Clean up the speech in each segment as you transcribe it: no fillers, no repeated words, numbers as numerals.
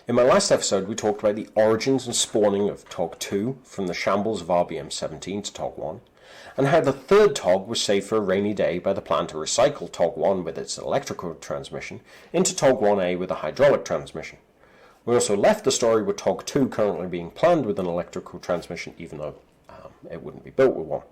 In my last episode, we talked about the origins and spawning of TOG-2 from the shambles of RBM-17 to TOG-1, and how the third TOG was saved for a rainy day by the plan to recycle TOG-1 with its electrical transmission into TOG-1A with a hydraulic transmission. We also left the story with TOG-2 currently being planned with an electrical transmission, even though it wouldn't be built with one.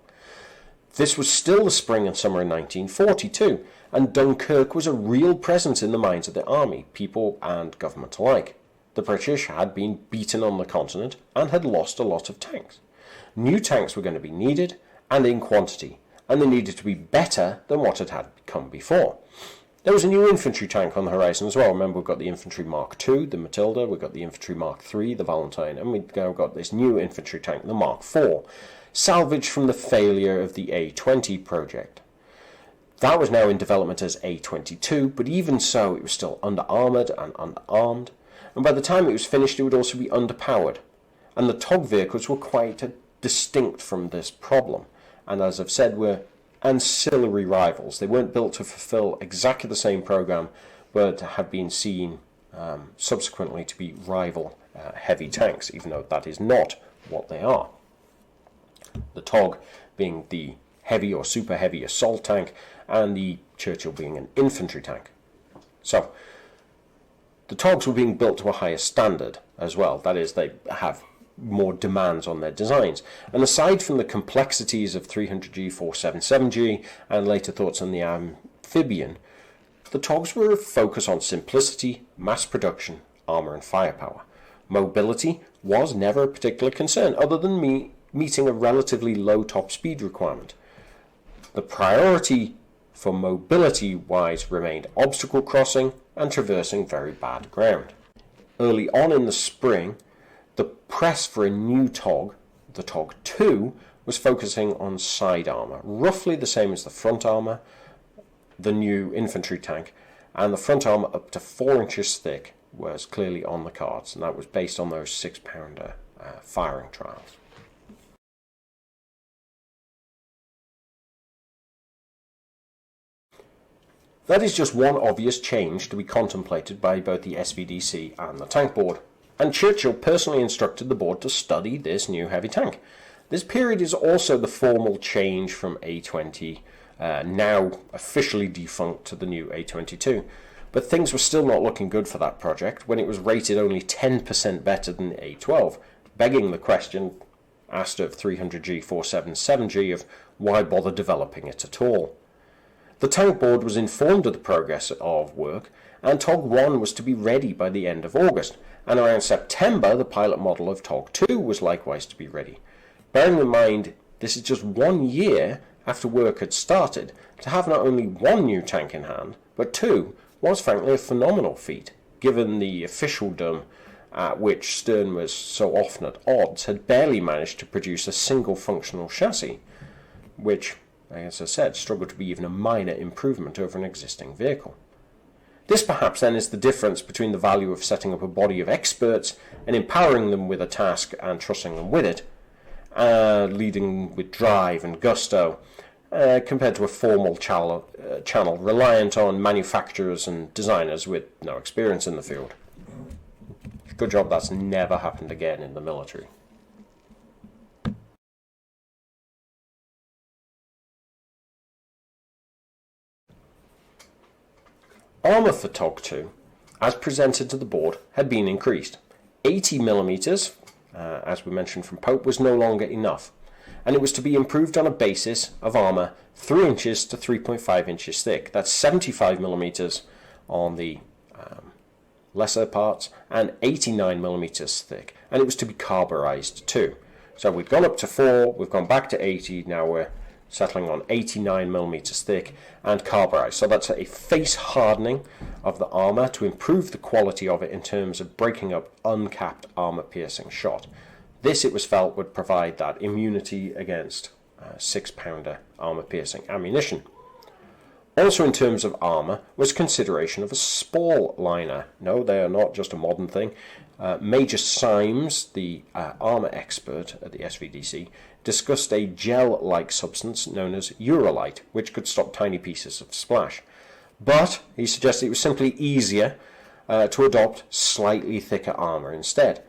This was still the spring and summer of 1942, and Dunkirk was a real presence in the minds of the army, people and government alike. The British had been beaten on the continent and had lost a lot of tanks. New tanks were going to be needed, and in quantity, and they needed to be better than what had come before. There was a new infantry tank on the horizon as well. Remember, we've got the infantry Mark II, the Matilda, we've got the infantry Mark III, the Valentine, and we've now got this new infantry tank, the Mark IV, salvaged from the failure of the A-20 project. That was now in development as A-22, but even so, it was still under-armoured and under-armed, and by the time it was finished, it would also be underpowered. And the TOG vehicles were quite distinct from this problem, and as I've said, were ancillary rivals. They weren't built to fulfill exactly the same program, but have been seen subsequently to be rival heavy tanks, even though that is not what they are. The TOG being the heavy or super heavy assault tank, and the Churchill being an infantry tank. So the TOGs were being built to a higher standard as well. That is, they have more demands on their designs. And aside from the complexities of 300G, 477G, and later thoughts on the amphibian, the TOGs were a focus on simplicity, mass production, armour and firepower. Mobility was never a particular concern, other than meeting a relatively low top speed requirement. The priority for mobility-wise remained obstacle crossing and traversing very bad ground. Early on in the spring, the press for a new TOG, the TOG-2, was focusing on side armour, roughly the same as the front armour, the new infantry tank, and the front armour up to 4 inches thick was clearly on the cards, and that was based on those 6-pounder firing trials. That is just one obvious change to be contemplated by both the SVDC and the tank board, and Churchill personally instructed the board to study this new heavy tank. This period is also the formal change from A-20, now officially defunct, to the new A-22, but things were still not looking good for that project when it was rated only 10% better than the A-12, begging the question asked of 300G, 477G of why bother developing it at all. The tank board was informed of the progress of work, and TOG-1 was to be ready by the end of August, and around September the pilot model of TOG-2 was likewise to be ready. Bearing in mind this is just 1 year after work had started, to have not only one new tank in hand, but two, was frankly a phenomenal feat, given the officialdom at which Stern was so often at odds had barely managed to produce a single functional chassis, which, as I said, struggled to be even a minor improvement over an existing vehicle. This perhaps then is the difference between the value of setting up a body of experts and empowering them with a task and trusting them with it, leading with drive and gusto, compared to a formal channel reliant on manufacturers and designers with no experience in the field. Good job that's never happened again in the military. Armour for TOG-2, as presented to the board, had been increased. 80mm, as we mentioned from Pope, was no longer enough, and it was to be improved on a basis of armour 3 inches to 3.5 inches thick. That's 75mm on the lesser parts and 89mm thick, and it was to be carburized too. So we've gone up to 4, we've gone back to 80, now we're settling on 89mm thick and carburized. So that's a face hardening of the armour to improve the quality of it in terms of breaking up uncapped armour piercing shot. This, it was felt, would provide that immunity against 6-pounder armour piercing ammunition. Also in terms of armour was consideration of a spall liner. No, they are not just a modern thing. Major Symes, the armour expert at the SVDC, discussed a gel-like substance known as Urolite, which could stop tiny pieces of splash. But he suggested it was simply easier to adopt slightly thicker armour instead.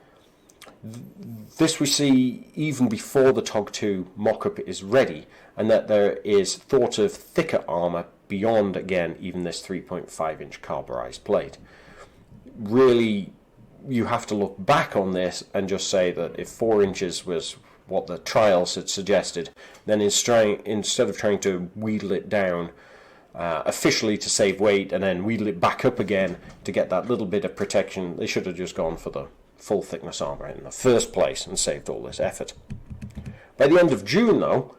This we see even before the TOG2 mock-up is ready, and that there is thought of thicker armour beyond, again, even this 3.5-inch carburized plate. Really, you have to look back on this and just say that if 4 inches was what the trials had suggested, then instead of trying to wheedle it down officially to save weight and then wheedle it back up again to get that little bit of protection, they should have just gone for the full thickness armour in the first place and saved all this effort. By the end of June, though,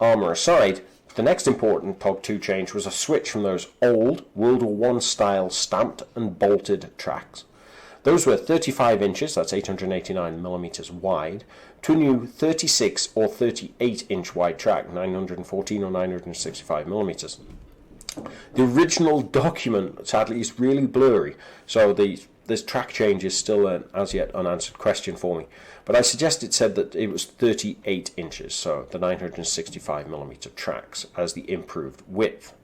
armour aside, the next important TOG2 change was a switch from those old World War I style stamped and bolted tracks. Those were 35 inches, that's 889 millimeters wide, to a new 36 or 38 inch wide track, 914 or 965 millimeters. The original document, sadly, is really blurry, so this track change is still an as yet unanswered question for me. But I suggest it said that it was 38 inches, so the 965 millimeter tracks as the improved width.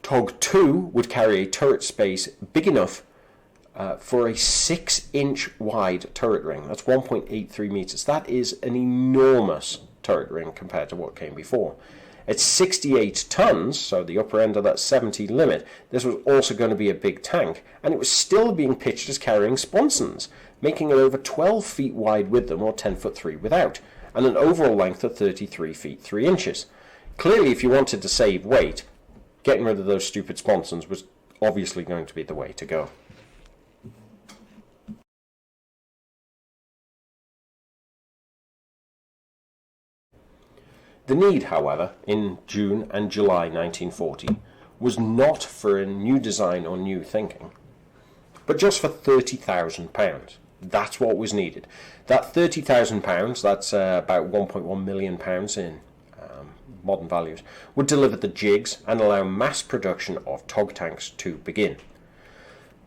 TOG2 would carry a turret space big enough for a 6-inch wide turret ring. That's 1.83 meters. That is an enormous turret ring compared to what came before. At 68 tons, so the upper end of that 70 limit, this was also going to be a big tank, and it was still being pitched as carrying sponsons, making it over 12 feet wide with them, or 10 foot 3 without, and an overall length of 33 feet 3 inches. Clearly, if you wanted to save weight, getting rid of those stupid sponsons was obviously going to be the way to go. The need, however, in June and July 1940 was not for a new design or new thinking, but just for £30,000. That's what was needed. That £30,000, that's about £1.1 million in modern values, would deliver the jigs and allow mass production of TOG tanks to begin.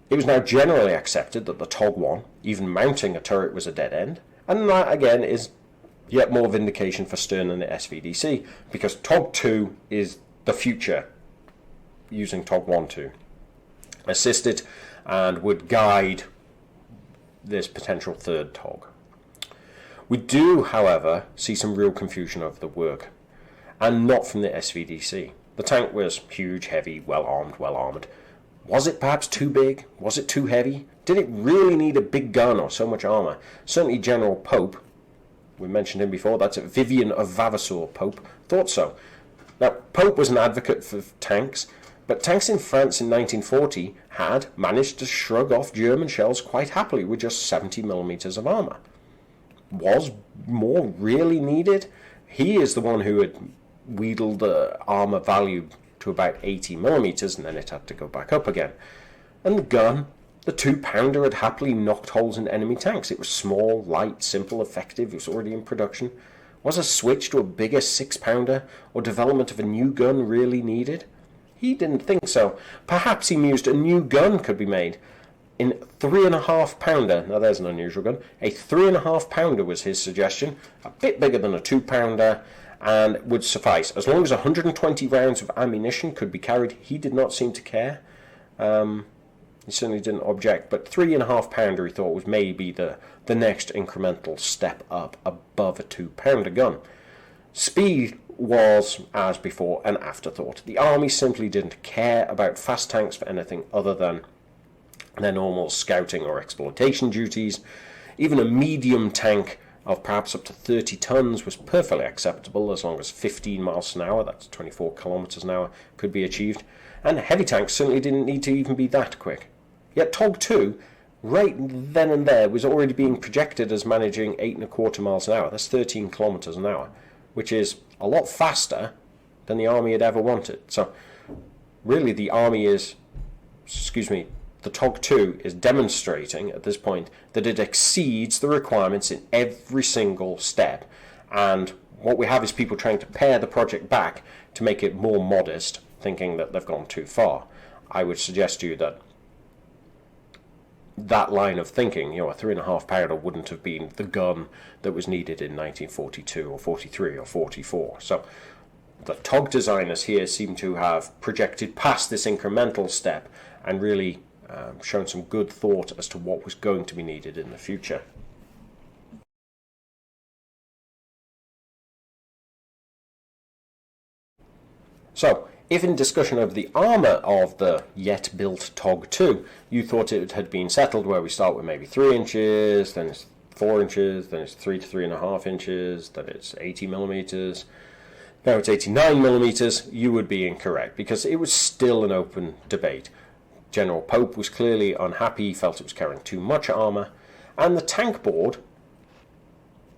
It was now generally accepted that the TOG-1, even mounting a turret, was a dead end, and that again is yet more vindication for Stern and the SVDC, because TOG2 is the future, using TOG1 to assist it and would guide this potential third TOG. We do, however, see some real confusion over the work, and not from the SVDC. The tank was huge, heavy, well armoured. Was it perhaps too big? Was it too heavy? Did it really need a big gun or so much armour? Certainly General Pope, we mentioned him before, that's Vivian of Vavasour Pope, thought so. Now, Pope was an advocate for tanks, but tanks in France in 1940 had managed to shrug off German shells quite happily with just 70 millimeters of armour. Was more really needed? He is the one who had wheedled the armour value to about 80 millimeters, and then it had to go back up again. And the gun, the 2-pounder, had happily knocked holes in enemy tanks. It was small, light, simple, effective. It was already in production. Was a switch to a bigger 6-pounder or development of a new gun really needed? He didn't think so. Perhaps he mused a new gun could be made in 3.5-pounder. Now there's an unusual gun. A 3.5-pounder was his suggestion, a bit bigger than a 2-pounder, and would suffice. As long as 120 rounds of ammunition could be carried, he did not seem to care. He certainly didn't object, but 3.5-pounder he thought was maybe the next incremental step up above a 2-pounder gun. Speed was, as before, an afterthought. The army simply didn't care about fast tanks for anything other than their normal scouting or exploitation duties. Even a medium tank of perhaps up to 30 tons was perfectly acceptable as long as 15 miles an hour, that's 24 kilometers an hour, could be achieved. And heavy tanks certainly didn't need to even be that quick. Yet TOG2, right then and there, was already being projected as managing 8.25 miles an hour. That's 13 kilometers an hour, which is a lot faster than the army had ever wanted. So really the army is, the TOG2 is demonstrating at this point that it exceeds the requirements in every single step. And what we have is people trying to pare the project back to make it more modest, thinking that they've gone too far. I would suggest to you that that line of thinking, a 3.5-pounder wouldn't have been the gun that was needed in 1942 or 43 or 44. So the TOG designers here seem to have projected past this incremental step and really shown some good thought as to what was going to be needed in the future. So, if in discussion over the armour of the yet-built TOG-2, you thought it had been settled where we start with maybe 3 inches, then it's 4 inches, then it's 3 to 3.5 inches, then it's 80 millimeters, now it's 89 millimeters, you would be incorrect, because it was still an open debate. General Pope was clearly unhappy, felt it was carrying too much armour, and the tank board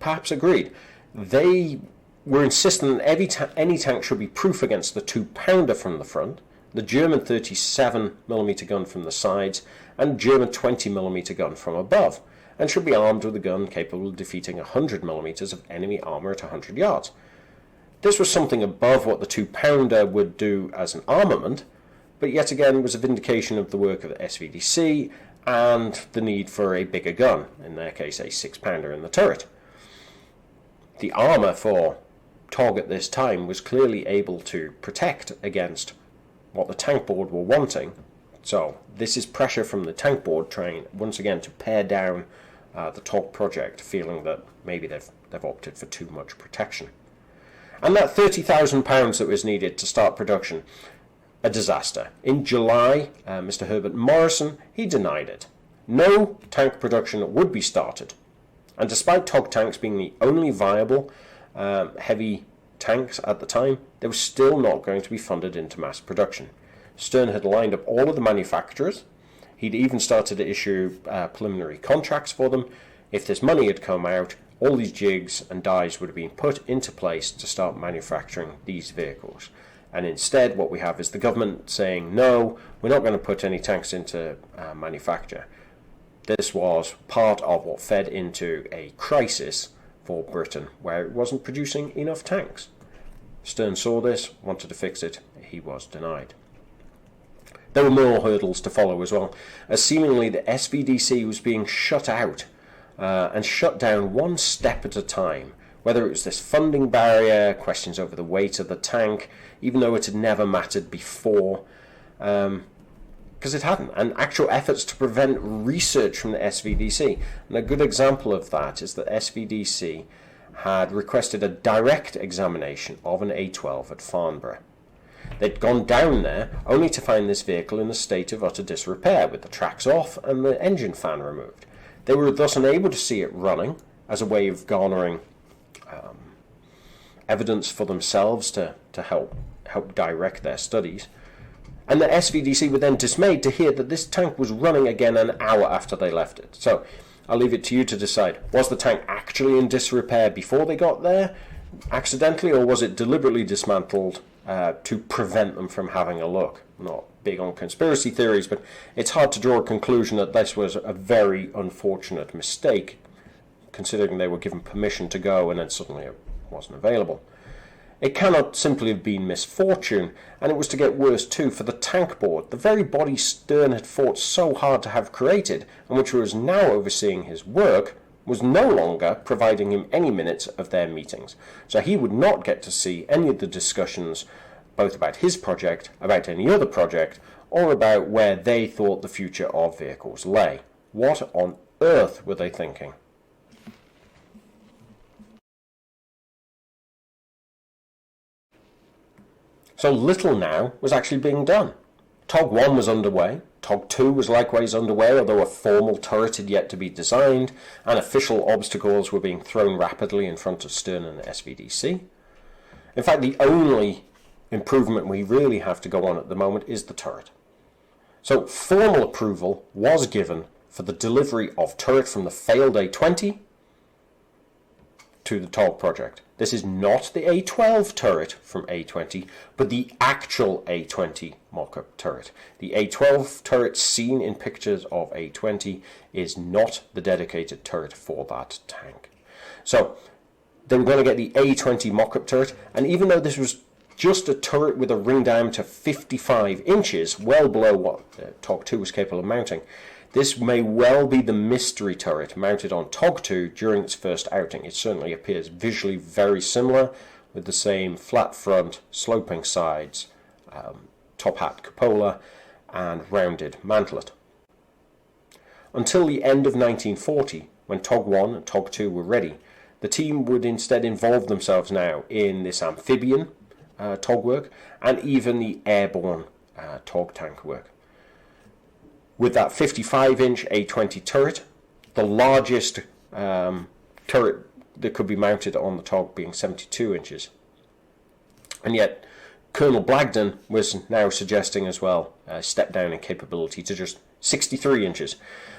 perhaps agreed. They were insistent that any tank should be proof against the 2-pounder from the front, the German 37mm gun from the sides, and German 20mm gun from above, and should be armed with a gun capable of defeating 100mm of enemy armour at 100 yards. This was something above what the 2-pounder would do as an armament, but yet again was a vindication of the work of the SVDC and the need for a bigger gun, in their case a 6-pounder in the turret. The armour for TOG at this time was clearly able to protect against what the tank board were wanting. So this is pressure from the tank board trying once again to pare down the TOG project, feeling that maybe they've opted for too much protection. And that £30,000 that was needed to start production, a disaster. In July, Mr. Herbert Morrison, he denied it. No tank production would be started. And despite TOG tanks being the only viable heavy tanks at the time, they were still not going to be funded into mass production. Stern had lined up all of the manufacturers. He'd even started to issue preliminary contracts for them. If this money had come out, all these jigs and dies would have been put into place to start manufacturing these vehicles. And instead, what we have is the government saying, no, we're not going to put any tanks into manufacture. This was part of what fed into a crisis for Britain, where it wasn't producing enough tanks. Stern saw this, wanted to fix it, he was denied. There were more hurdles to follow as well, as seemingly the SVDC was being shut out and shut down one step at a time, whether it was this funding barrier, questions over the weight of the tank, even though it had never mattered before, because it hadn't, and actual efforts to prevent research from the SVDC. And a good example of that is that SVDC had requested a direct examination of an A12 at Farnborough. They'd gone down there only to find this vehicle in a state of utter disrepair, with the tracks off and the engine fan removed. They were thus unable to see it running as a way of garnering evidence for themselves to help direct their studies. And the SVDC were then dismayed to hear that this tank was running again an hour after they left it. So I'll leave it to you to decide. Was the tank actually in disrepair before they got there, accidentally, or was it deliberately dismantled to prevent them from having a look? I'm not big on conspiracy theories, but it's hard to draw a conclusion that this was a very unfortunate mistake, considering they were given permission to go and then suddenly it wasn't available. It cannot simply have been misfortune, and it was to get worse too for the tank board, the very body Stern had fought so hard to have created, and which was now overseeing his work, was no longer providing him any minutes of their meetings. So he would not get to see any of the discussions, both about his project, about any other project, or about where they thought the future of vehicles lay. What on earth were they thinking? So little now was actually being done. TOG-1 was underway, TOG-2 was likewise underway, although a formal turret had yet to be designed, and official obstacles were being thrown rapidly in front of Stern and the SVDC. In fact, the only improvement we really have to go on at the moment is the turret. So formal approval was given for the delivery of turret from the failed A20 to the TOG project. This is not the A12 turret from A20, but the actual A20 mock-up turret. The A12 turret seen in pictures of A20 is not the dedicated turret for that tank. So they were going to get the A20 mock-up turret, and even though this was just a turret with a ring diameter 55 inches, well below what TOG-2 was capable of mounting, this may well be the mystery turret mounted on TOG-2 during its first outing. It certainly appears visually very similar, with the same flat front, sloping sides, top hat cupola, and rounded mantlet. Until the end of 1940, when TOG 1 and TOG 2 were ready, the team would instead involve themselves now in this amphibian TOG work and even the airborne TOG tank work. With that 55-inch A20 turret, the largest turret that could be mounted on the TOG being 72 inches. And yet, Colonel Blagden was now suggesting as well a step down in capability to just 63 inches.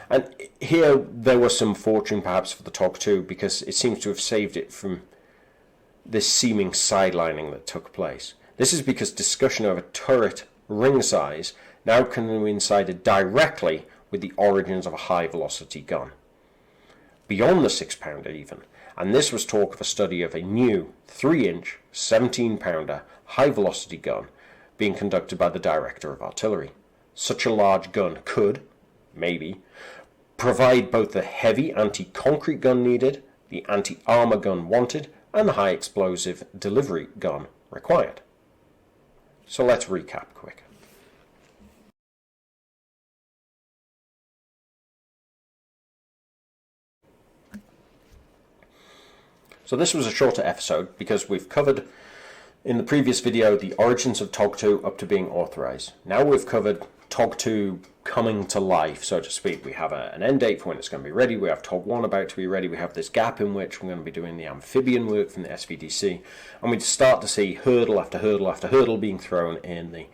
And here there was some fortune perhaps for the TOG 2, because it seems to have saved it from this seeming sidelining that took place. This is because discussion over turret ring size now coincided directly with the origins of a high velocity gun, beyond the 6-pounder even, and this was talk of a study of a new 3-inch 17-pounder high velocity gun being conducted by the Director of Artillery. Such a large gun could, maybe, provide both the heavy anti-concrete gun needed, the anti-armor gun wanted, and the high explosive delivery gun required. So let's recap quick. So this was a shorter episode because we've covered in the previous video the origins of TOG 2 up to being authorized. Now we've covered TOG 2 coming to life, so to speak. We have an end date for when it's going to be ready. We have TOG 1 about to be ready. We have this gap in which we're going to be doing the amphibian work from the SVDC. And we start to see hurdle after hurdle after hurdle being thrown in the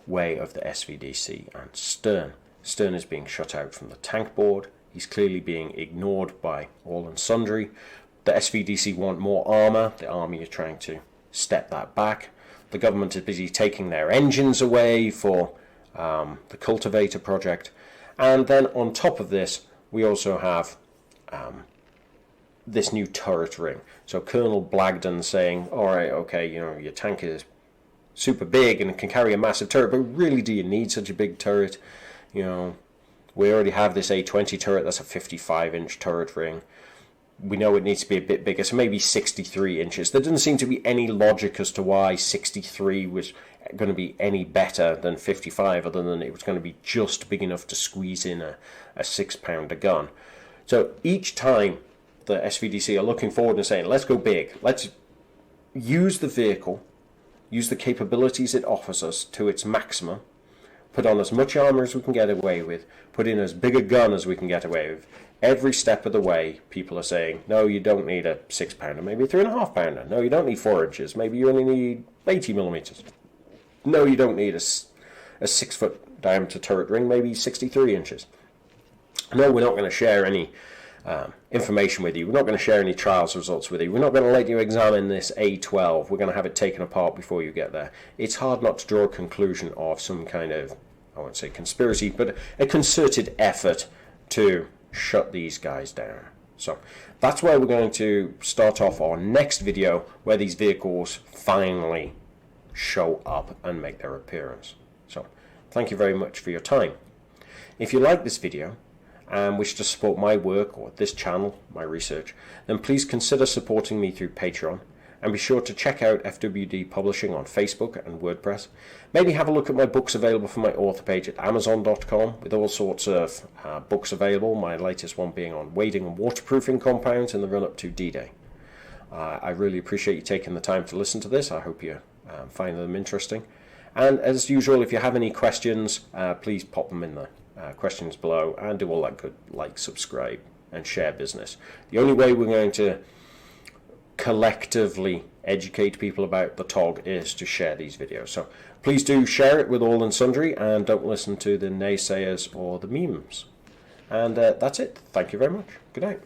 way of the SVDC and Stern. Stern is being shut out from the tank board. He's clearly being ignored by all and sundry. The SVDC want more armour. The army is trying to step that back. The government is busy taking their engines away for the cultivator project. And then on top of this, we also have this new turret ring. So Colonel Blagden saying, all right, okay, you know, your tank is super big and it can carry a massive turret, but really do you need such a big turret? You know, we already have this A20 turret, that's a 55-inch turret ring. We know it needs to be a bit bigger, so maybe 63 inches. There doesn't seem to be any logic as to why 63 was going to be any better than 55, other than it was going to be just big enough to squeeze in a 6-pounder gun. So each time the SVDC are looking forward and saying, let's go big, let's use the vehicle, use the capabilities it offers us to its maximum, put on as much armor as we can get away with, put in as big a gun as we can get away with. Every step of the way, people are saying, no, you don't need a 6-pounder, maybe a 3.5-pounder. No, you don't need 4 inches. Maybe you only need 80 millimeters. No, you don't need a 6-foot diameter turret ring, maybe 63 inches. No, we're not going to share any information with you. We're not going to share any trials results with you. We're not going to let you examine this A12. We're going to have it taken apart before you get there. It's hard not to draw a conclusion of some kind of, I won't say conspiracy, but a concerted effort to shut these guys down. So that's where we're going to start off our next video, where these vehicles finally show up and make their appearance. So thank you very much for your time. If you like this video and wish to support my work or this channel, my research, then please consider supporting me through Patreon, and be sure to check out FWD Publishing on Facebook and WordPress. Maybe have a look at my books available from my author page at Amazon.com, with all sorts of books available, my latest one being on wading and waterproofing compounds in the run-up to D-Day. I really appreciate you taking the time to listen to this. I hope you find them interesting. And as usual, if you have any questions, please pop them in the questions below, and do all that good, like, subscribe, and share business. The only way we're going to collectively educate people about the TOG is to share these videos. So please do share it with all and sundry, and don't listen to the naysayers or the memes. And that's it. Thank you very much. Good night.